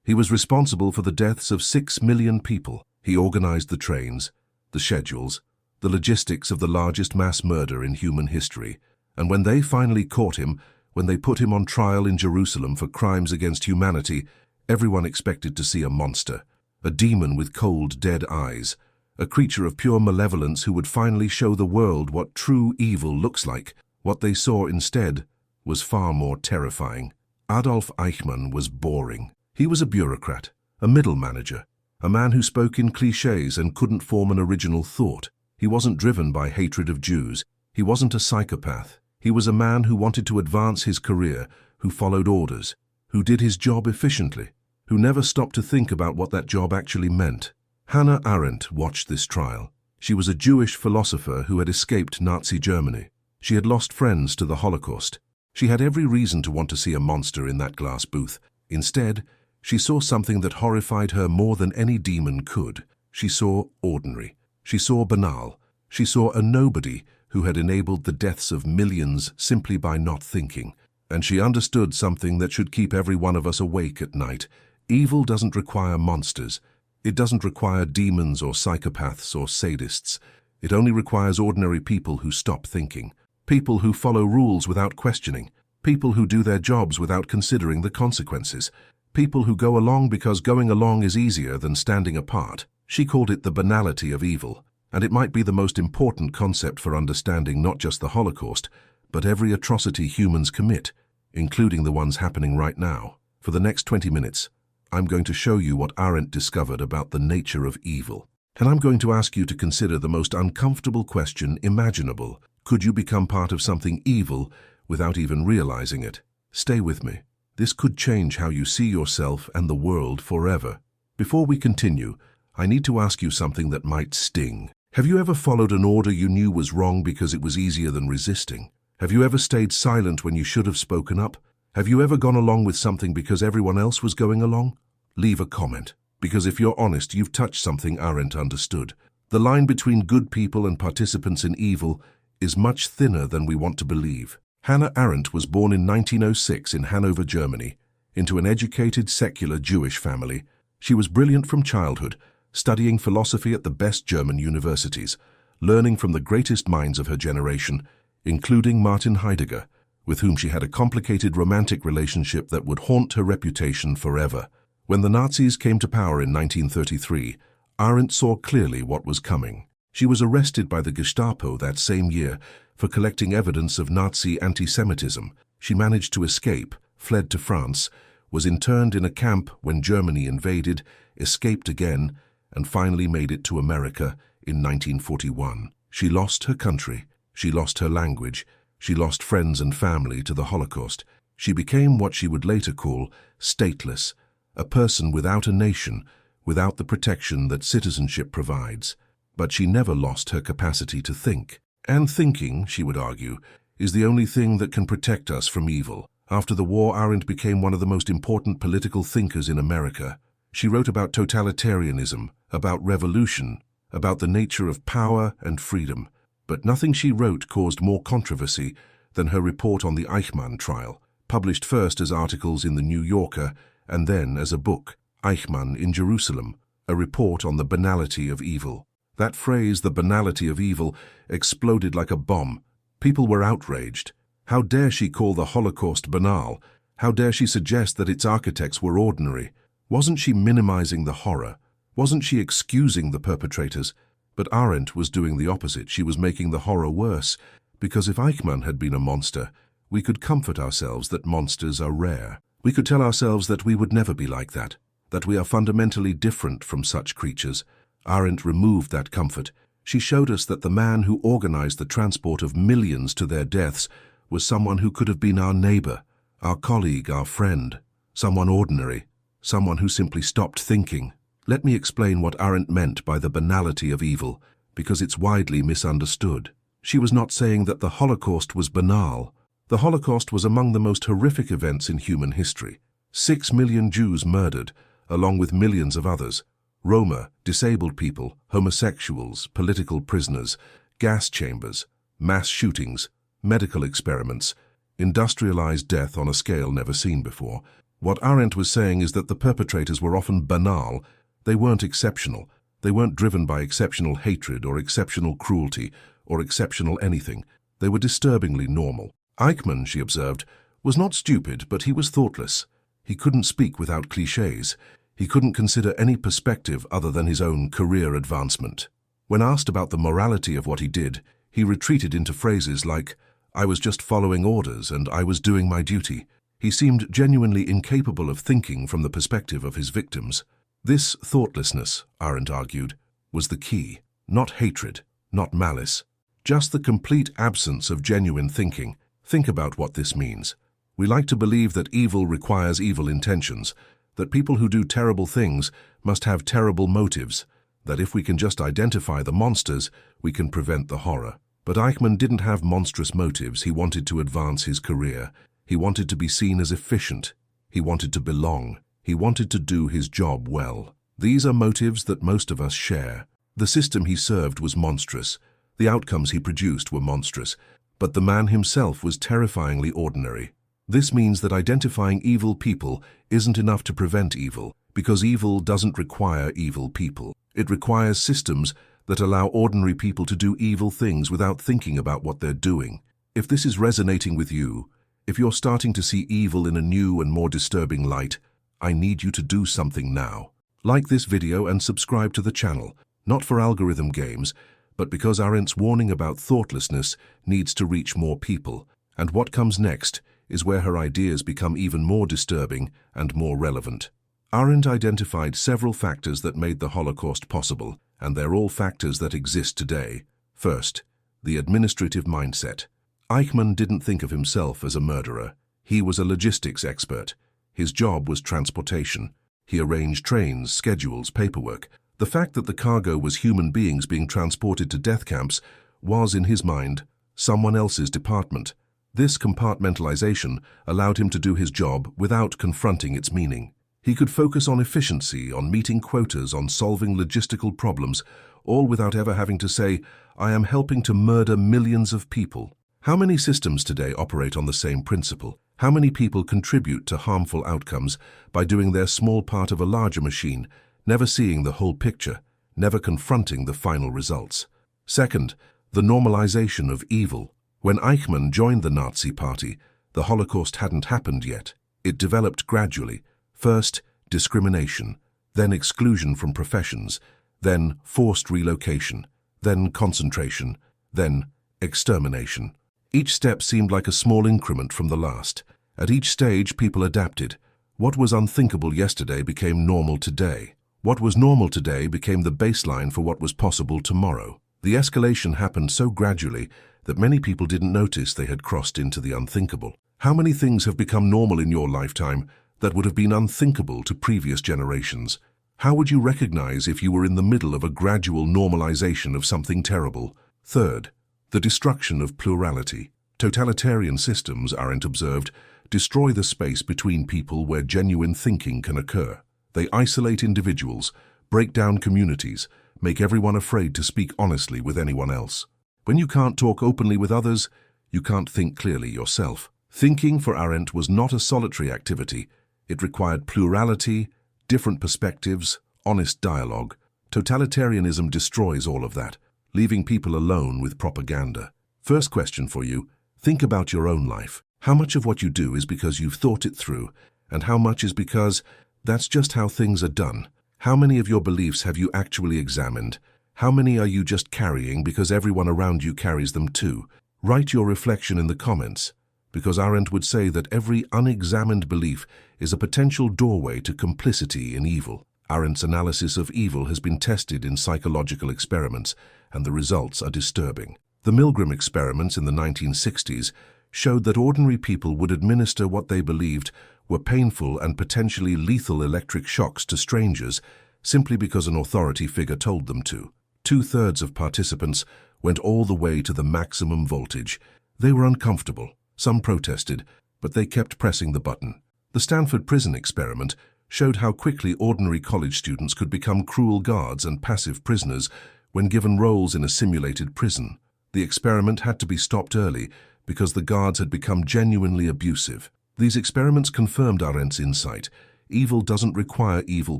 He was responsible for the deaths of 6 million people. He organized the trains, the schedules, the logistics of the largest mass murder in human history. And when they finally caught him, when they put him on trial in Jerusalem for crimes against humanity, everyone expected to see a monster, a demon with cold, dead eyes, a creature of pure malevolence who would finally show the world what true evil looks like. What they saw instead was far more terrifying. Adolf Eichmann was boring. He was a bureaucrat, a middle manager, a man who spoke in clichés and couldn't form an original thought. He wasn't driven by hatred of Jews. He wasn't a psychopath. He was a man who wanted to advance his career, who followed orders, who did his job efficiently, who never stopped to think about what that job actually meant. Hannah Arendt watched this trial. She was a Jewish philosopher who had escaped Nazi Germany. She had lost friends to the Holocaust. She had every reason to want to see a monster in that glass booth. Instead, she saw something that horrified her more than any demon could. She saw ordinary. She saw banal. She saw a nobody who had enabled the deaths of millions simply by not thinking. And she understood something that should keep every one of us awake at night. Evil doesn't require monsters. It doesn't require demons or psychopaths or sadists. It only requires ordinary people who stop thinking. People who follow rules without questioning. People who do their jobs without considering the consequences. People who go along because going along is easier than standing apart. She called it the banality of evil, and it might be the most important concept for understanding not just the Holocaust, but every atrocity humans commit, including the ones happening right now. For the next 20 minutes, I'm going to show you what Arendt discovered about the nature of evil. And I'm going to ask you to consider the most uncomfortable question imaginable. Could you become part of something evil without even realizing it? Stay with me. This could change how you see yourself and the world forever. Before we continue, I need to ask you something that might sting. Have you ever followed an order you knew was wrong because it was easier than resisting? Have you ever stayed silent when you should have spoken up? Have you ever gone along with something because everyone else was going along? Leave a comment, because if you're honest, you've touched something Arendt understood. The line between good people and participants in evil is much thinner than we want to believe. Hannah Arendt was born in 1906 in Hanover, Germany, into an educated, secular Jewish family. She was brilliant from childhood, studying philosophy at the best German universities, learning from the greatest minds of her generation, including Martin Heidegger, with whom she had a complicated romantic relationship that would haunt her reputation forever. When the Nazis came to power in 1933, Arendt saw clearly what was coming. She was arrested by the Gestapo that same year for collecting evidence of Nazi anti-Semitism. She managed to escape, fled to France, was interned in a camp when Germany invaded, escaped again, and finally made it to America in 1941. She lost her country, she lost her language, she lost friends and family to the Holocaust. She became what she would later call stateless, a person without a nation, without the protection that citizenship provides. But she never lost her capacity to think. And thinking, she would argue, is the only thing that can protect us from evil. After the war, Arendt became one of the most important political thinkers in America. She wrote about totalitarianism, about revolution, about the nature of power and freedom. But nothing she wrote caused more controversy than her report on the Eichmann trial, published first as articles in the New Yorker and then as a book, Eichmann in Jerusalem, a report on the banality of evil. That phrase, the banality of evil, exploded like a bomb. People were outraged. How dare she call the Holocaust banal? How dare she suggest that its architects were ordinary? Wasn't she minimizing the horror? Wasn't she excusing the perpetrators? But Arendt was doing the opposite. She was making the horror worse, because if Eichmann had been a monster, we could comfort ourselves that monsters are rare. We could tell ourselves that we would never be like that we are fundamentally different from such creatures. Arendt removed that comfort. She showed us that the man who organized the transport of millions to their deaths was someone who could have been our neighbor, our colleague, our friend, someone ordinary, someone who simply stopped thinking. Let me explain what Arendt meant by the banality of evil, because it's widely misunderstood. She was not saying that the Holocaust was banal. The Holocaust was among the most horrific events in human history. 6 million Jews murdered, along with millions of others. Roma, disabled people, homosexuals, political prisoners, gas chambers, mass shootings, medical experiments, industrialized death on a scale never seen before. What Arendt was saying is that the perpetrators were often banal. They weren't exceptional. They weren't driven by exceptional hatred or exceptional cruelty or exceptional anything. They were disturbingly normal. Eichmann, she observed, was not stupid, but he was thoughtless. He couldn't speak without clichés. He couldn't consider any perspective other than his own career advancement. When asked about the morality of what he did, he retreated into phrases like, "I was just following orders and I was doing my duty." He seemed genuinely incapable of thinking from the perspective of his victims. This thoughtlessness, Arendt argued, was the key. Not hatred, not malice, just the complete absence of genuine thinking. Think about what this means. We like to believe that evil requires evil intentions, that people who do terrible things must have terrible motives, that if we can just identify the monsters, we can prevent the horror. But Eichmann didn't have monstrous motives. He wanted to advance his career. He wanted to be seen as efficient. He wanted to belong. He wanted to do his job well. These are motives that most of us share. The system he served was monstrous. The outcomes he produced were monstrous. But the man himself was terrifyingly ordinary. This means that identifying evil people isn't enough to prevent evil, because evil doesn't require evil people. It requires systems that allow ordinary people to do evil things without thinking about what they're doing. If this is resonating with you, if you're starting to see evil in a new and more disturbing light, I need you to do something now. Like this video and subscribe to the channel, not for algorithm games, but because Arendt's warning about thoughtlessness needs to reach more people. And what comes next is where her ideas become even more disturbing and more relevant. Arendt identified several factors that made the Holocaust possible, and they're all factors that exist today. First, the administrative mindset. Eichmann didn't think of himself as a murderer. He was a logistics expert. His job was transportation. He arranged trains, schedules, paperwork. The fact that the cargo was human beings being transported to death camps was, in his mind, someone else's department. This compartmentalization allowed him to do his job without confronting its meaning. He could focus on efficiency, on meeting quotas, on solving logistical problems, all without ever having to say, "I am helping to murder millions of people." How many systems today operate on the same principle? How many people contribute to harmful outcomes by doing their small part of a larger machine, never seeing the whole picture, never confronting the final results? Second, the normalization of evil. When Eichmann joined the Nazi Party, the Holocaust hadn't happened yet. It developed gradually. First, discrimination, then exclusion from professions, then forced relocation, then concentration, then extermination. Each step seemed like a small increment from the last. At each stage, people adapted. What was unthinkable yesterday became normal today. What was normal today became the baseline for what was possible tomorrow. The escalation happened so gradually that many people didn't notice they had crossed into the unthinkable. How many things have become normal in your lifetime that would have been unthinkable to previous generations? How would you recognize if you were in the middle of a gradual normalization of something terrible? Third, the destruction of plurality. Totalitarian systems, Arendt observed, destroy the space between people where genuine thinking can occur. They isolate individuals, break down communities, make everyone afraid to speak honestly with anyone else. When you can't talk openly with others, you can't think clearly yourself. Thinking for Arendt was not a solitary activity. It required plurality, different perspectives, honest dialogue. Totalitarianism destroys all of that, leaving people alone with propaganda. First question for you, think about your own life. How much of what you do is because you've thought it through, and how much is because that's just how things are done? How many of your beliefs have you actually examined? How many are you just carrying because everyone around you carries them too? Write your reflection in the comments, because Arendt would say that every unexamined belief is a potential doorway to complicity in evil. Arendt's analysis of evil has been tested in psychological experiments, and the results are disturbing. The Milgram experiments in the 1960s showed that ordinary people would administer what they believed were painful and potentially lethal electric shocks to strangers simply because an authority figure told them to. 2/3 of participants went all the way to the maximum voltage. They were uncomfortable. Some protested, but they kept pressing the button. The Stanford prison experiment showed how quickly ordinary college students could become cruel guards and passive prisoners when given roles in a simulated prison. The experiment had to be stopped early because the guards had become genuinely abusive. These experiments confirmed Arendt's insight. Evil doesn't require evil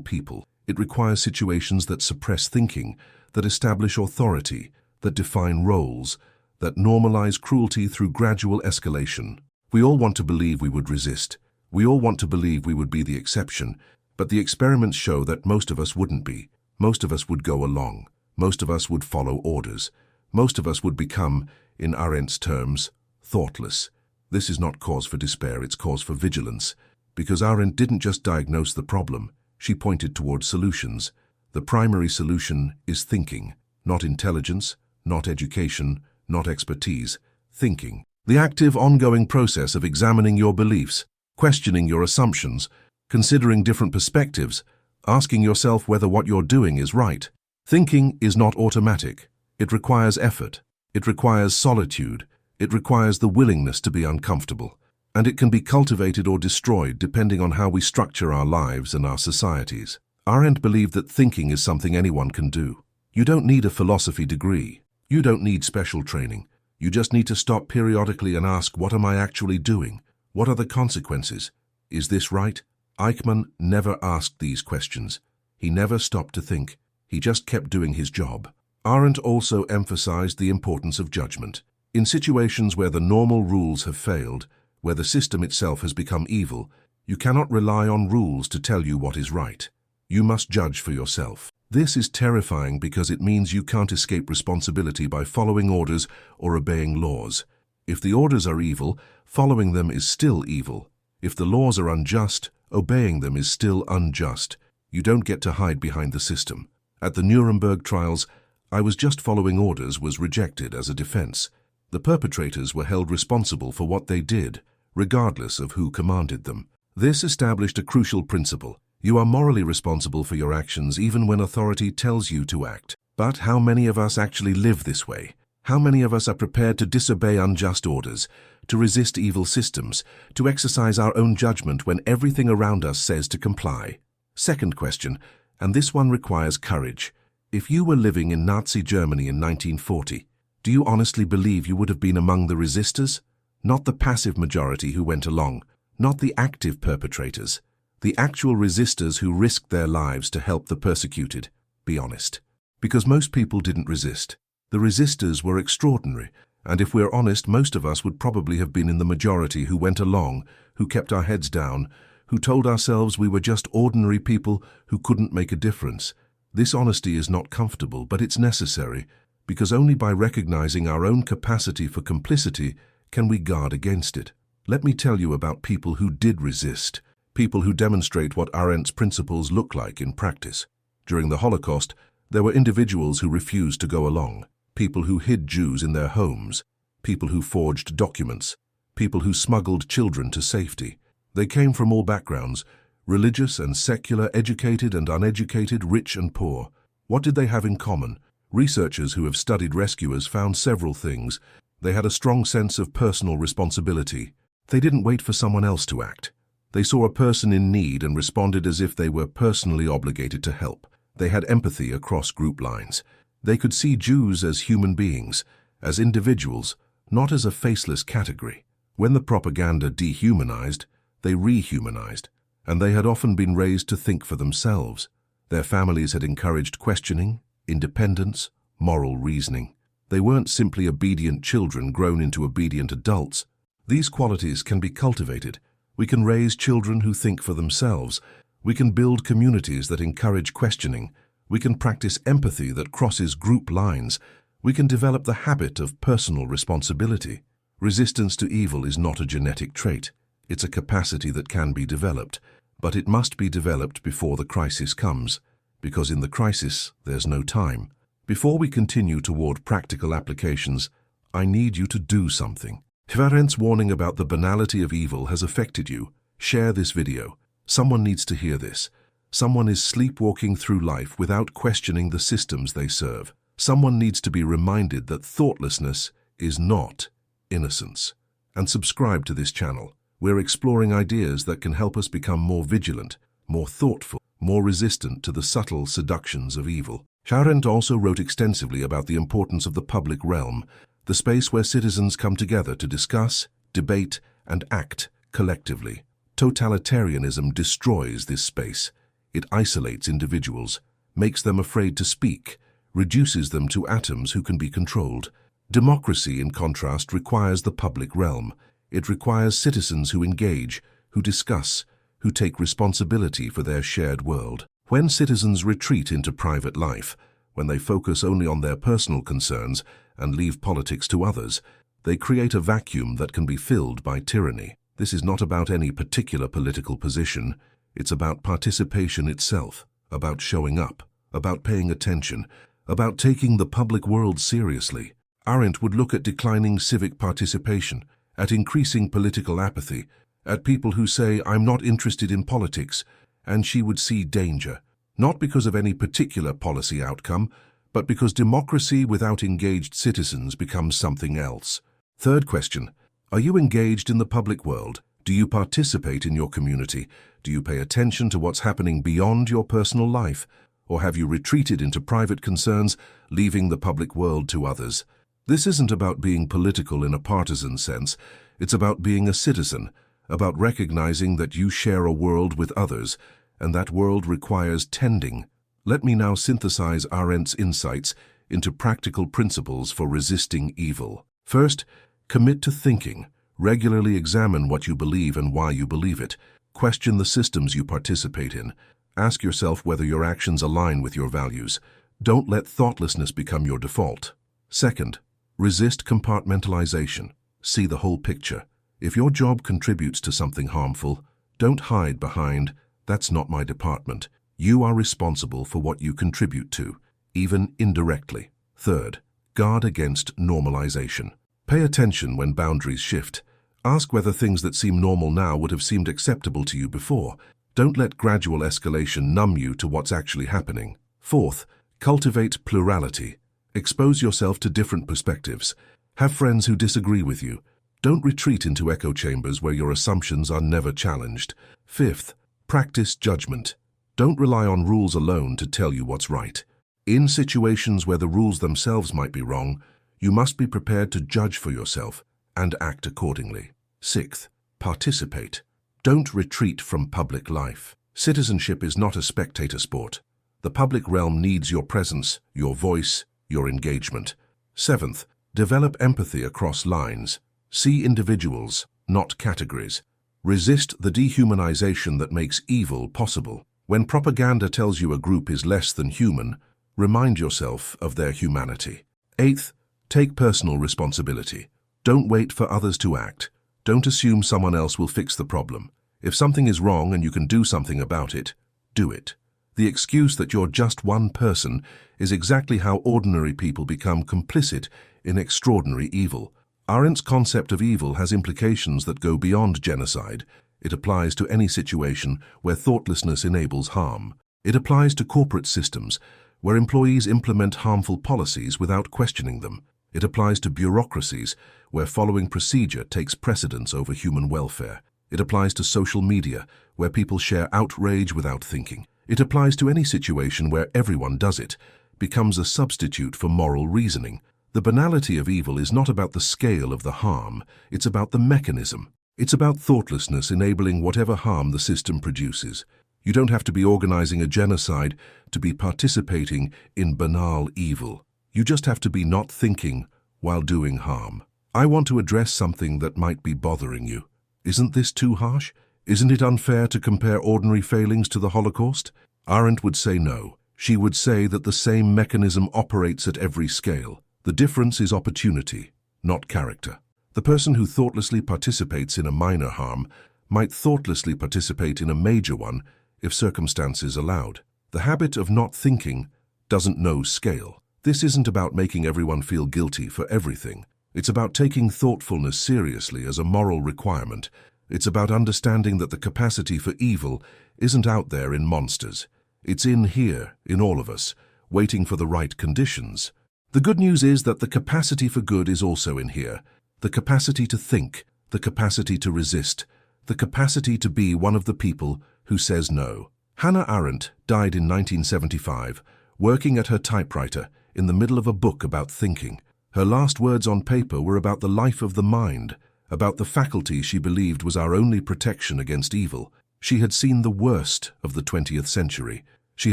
people. It requires situations that suppress thinking, that establish authority, that define roles, that normalize cruelty through gradual escalation. We all want to believe we would resist. We all want to believe we would be the exception, but the experiments show that most of us wouldn't be. Most of us would go along. Most of us would follow orders. Most of us would become, in Arendt's terms, thoughtless. This is not cause for despair, it's cause for vigilance. Because Arendt didn't just diagnose the problem, she pointed towards solutions. The primary solution is thinking, not intelligence, not education, not expertise, thinking. The active, ongoing process of examining your beliefs, questioning your assumptions, considering different perspectives, asking yourself whether what you're doing is right. Thinking is not automatic. It requires effort. It requires solitude. It requires the willingness to be uncomfortable. And it can be cultivated or destroyed depending on how we structure our lives and our societies. Arendt believed that thinking is something anyone can do. You don't need a philosophy degree. You don't need special training. You just need to stop periodically and ask, what am I actually doing? What are the consequences? Is this right? Eichmann never asked these questions. He never stopped to think. He just kept doing his job. Arendt also emphasized the importance of judgment. In situations where the normal rules have failed, where the system itself has become evil, you cannot rely on rules to tell you what is right. You must judge for yourself. This is terrifying because it means you can't escape responsibility by following orders or obeying laws. If the orders are evil, following them is still evil. If the laws are unjust, obeying them is still unjust. You don't get to hide behind the system. At the Nuremberg trials, I was just following orders was rejected as a defense. The perpetrators were held responsible for what they did, regardless of who commanded them. This established a crucial principle. You are morally responsible for your actions even when authority tells you to act. But how many of us actually live this way? How many of us are prepared to disobey unjust orders, to resist evil systems, to exercise our own judgment when everything around us says to comply? Second question, and this one requires courage. If you were living in Nazi Germany in 1940, do you honestly believe you would have been among the resistors? Not the passive majority who went along, not the active perpetrators. The actual resistors who risked their lives to help the persecuted. Be honest. Because most people didn't resist. The resistors were extraordinary, and if we're honest, most of us would probably have been in the majority who went along, who kept our heads down, who told ourselves we were just ordinary people who couldn't make a difference. This honesty is not comfortable, but it's necessary, because only by recognizing our own capacity for complicity can we guard against it. Let me tell you about people who did resist. People who demonstrate what Arendt's principles look like in practice. During the Holocaust, there were individuals who refused to go along, people who hid Jews in their homes, people who forged documents, people who smuggled children to safety. They came from all backgrounds, religious and secular, educated and uneducated, rich and poor. What did they have in common? Researchers who have studied rescuers found several things. They had a strong sense of personal responsibility. They didn't wait for someone else to act. They saw a person in need and responded as if they were personally obligated to help. They had empathy across group lines. They could see Jews as human beings, as individuals, not as a faceless category. When the propaganda dehumanized, they rehumanized, and they had often been raised to think for themselves. Their families had encouraged questioning, independence, moral reasoning. They weren't simply obedient children grown into obedient adults. These qualities can be cultivated. We can raise children who think for themselves. We can build communities that encourage questioning. We can practice empathy that crosses group lines. We can develop the habit of personal responsibility. Resistance to evil is not a genetic trait. It's a capacity that can be developed, but it must be developed before the crisis comes, because in the crisis there's no time. Before we continue toward practical applications, I need you to do something. If Arendt's warning about the banality of evil has affected you, share this video. Someone needs to hear this. Someone is sleepwalking through life without questioning the systems they serve. Someone needs to be reminded that thoughtlessness is not innocence. And subscribe to this channel. We're exploring ideas that can help us become more vigilant, more thoughtful, more resistant to the subtle seductions of evil. Arendt also wrote extensively about the importance of the public realm, the space where citizens come together to discuss, debate, and act collectively. Totalitarianism destroys this space. It isolates individuals, makes them afraid to speak, reduces them to atoms who can be controlled. Democracy, in contrast, requires the public realm. It requires citizens who engage, who discuss, who take responsibility for their shared world. When citizens retreat into private life, when they focus only on their personal concerns and leave politics to others, they create a vacuum that can be filled by tyranny. This is not about any particular political position. It's about participation itself, about showing up, about paying attention, about taking the public world seriously. Arendt would look at declining civic participation, at increasing political apathy, at people who say, "I'm not interested in politics," and she would see danger, not because of any particular policy outcome, but because democracy without engaged citizens becomes something else. Third question, are you engaged in the public world? Do you participate in your community? Do you pay attention to what's happening beyond your personal life? Or have you retreated into private concerns, leaving the public world to others? This isn't about being political in a partisan sense. It's about being a citizen, about recognizing that you share a world with others, and that world requires tending. Let me now synthesize Arendt's insights into practical principles for resisting evil. First, commit to thinking. Regularly examine what you believe and why you believe it. Question the systems you participate in. Ask yourself whether your actions align with your values. Don't let thoughtlessness become your default. Second, resist compartmentalization. See the whole picture. If your job contributes to something harmful, don't hide behind, "That's not my department." You are responsible for what you contribute to, even indirectly. Third, guard against normalization. Pay attention when boundaries shift. Ask whether things that seem normal now would have seemed acceptable to you before. Don't let gradual escalation numb you to what's actually happening. Fourth, cultivate plurality. Expose yourself to different perspectives. Have friends who disagree with you. Don't retreat into echo chambers where your assumptions are never challenged. Fifth, practice judgment. Don't rely on rules alone to tell you what's right. In situations where the rules themselves might be wrong, you must be prepared to judge for yourself and act accordingly. Sixth, participate. Don't retreat from public life. Citizenship is not a spectator sport. The public realm needs your presence, your voice, your engagement. Seventh, develop empathy across lines. See individuals, not categories. Resist the dehumanization that makes evil possible. When propaganda tells you a group is less than human, remind yourself of their humanity. Eighth, take personal responsibility. Don't wait for others to act. Don't assume someone else will fix the problem. If something is wrong and you can do something about it, do it. The excuse that you're just one person is exactly how ordinary people become complicit in extraordinary evil. Arendt's concept of evil has implications that go beyond genocide. It applies to any situation where thoughtlessness enables harm. It applies to corporate systems, where employees implement harmful policies without questioning them. It applies to bureaucracies, where following procedure takes precedence over human welfare. It applies to social media, where people share outrage without thinking. It applies to any situation where everyone does it, becomes a substitute for moral reasoning. The banality of evil is not about the scale of the harm, it's about the mechanism. It's about thoughtlessness enabling whatever harm the system produces. You don't have to be organizing a genocide to be participating in banal evil. You just have to be not thinking while doing harm. I want to address something that might be bothering you. Isn't this too harsh? Isn't it unfair to compare ordinary failings to the Holocaust? Arendt would say no. She would say that the same mechanism operates at every scale. The difference is opportunity, not character. The person who thoughtlessly participates in a minor harm might thoughtlessly participate in a major one if circumstances allowed. The habit of not thinking doesn't know scale. This isn't about making everyone feel guilty for everything. It's about taking thoughtfulness seriously as a moral requirement. It's about understanding that the capacity for evil isn't out there in monsters. It's in here, in all of us, waiting for the right conditions. The good news is that the capacity for good is also in here. The capacity to think, the capacity to resist, the capacity to be one of the people who says no. Hannah Arendt died in 1975, working at her typewriter in the middle of a book about thinking. Her last words on paper were about the life of the mind, about the faculty she believed was our only protection against evil. She had seen the worst of the 20th century. She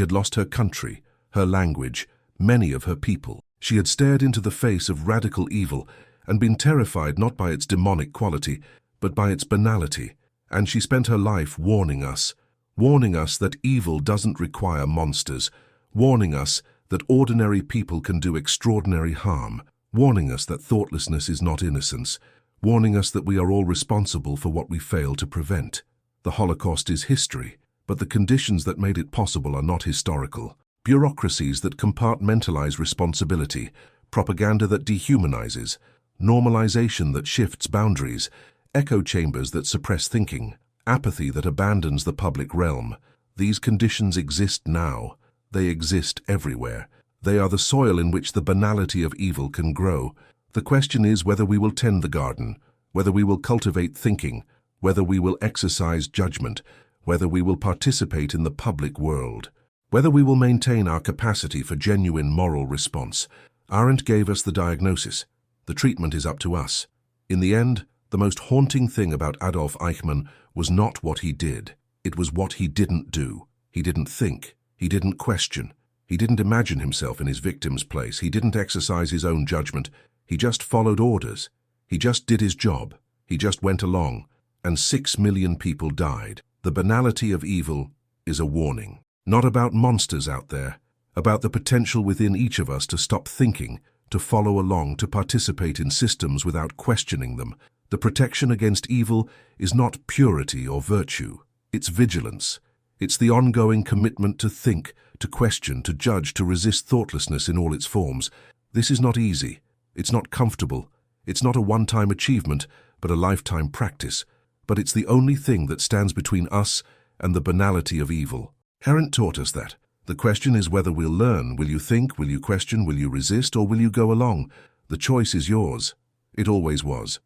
had lost her country, her language, many of her people. She had stared into the face of radical evil and been terrified not by its demonic quality, but by its banality. And she spent her life warning us that evil doesn't require monsters, warning us that ordinary people can do extraordinary harm, warning us that thoughtlessness is not innocence, warning us that we are all responsible for what we fail to prevent. The Holocaust is history, but the conditions that made it possible are not historical. Bureaucracies that compartmentalize responsibility, propaganda that dehumanizes, normalization that shifts boundaries, echo chambers that suppress thinking, apathy that abandons the public realm. These conditions exist now. They exist everywhere. They are the soil in which the banality of evil can grow. The question is whether we will tend the garden, whether we will cultivate thinking, whether we will exercise judgment, whether we will participate in the public world, whether we will maintain our capacity for genuine moral response. Arendt gave us the diagnosis. The treatment is up to us. In the end, the most haunting thing about Adolf Eichmann was not what he did. It was what he didn't do. He didn't think. He didn't question. He didn't imagine himself in his victim's place. He didn't exercise his own judgment. He just followed orders. He just did his job. He just went along. And 6 million people died. The banality of evil is a warning. Not about monsters out there, about the potential within each of us to stop thinking, to follow along, to participate in systems without questioning them. The protection against evil is not purity or virtue. It's vigilance. It's the ongoing commitment to think, to question, to judge, to resist thoughtlessness in all its forms. This is not easy. It's not comfortable. It's not a one-time achievement, but a lifetime practice. But it's the only thing that stands between us and the banality of evil. Arendt taught us that. The question is whether we'll learn. Will you think? Will you question? Will you resist? Or will you go along? The choice is yours. It always was.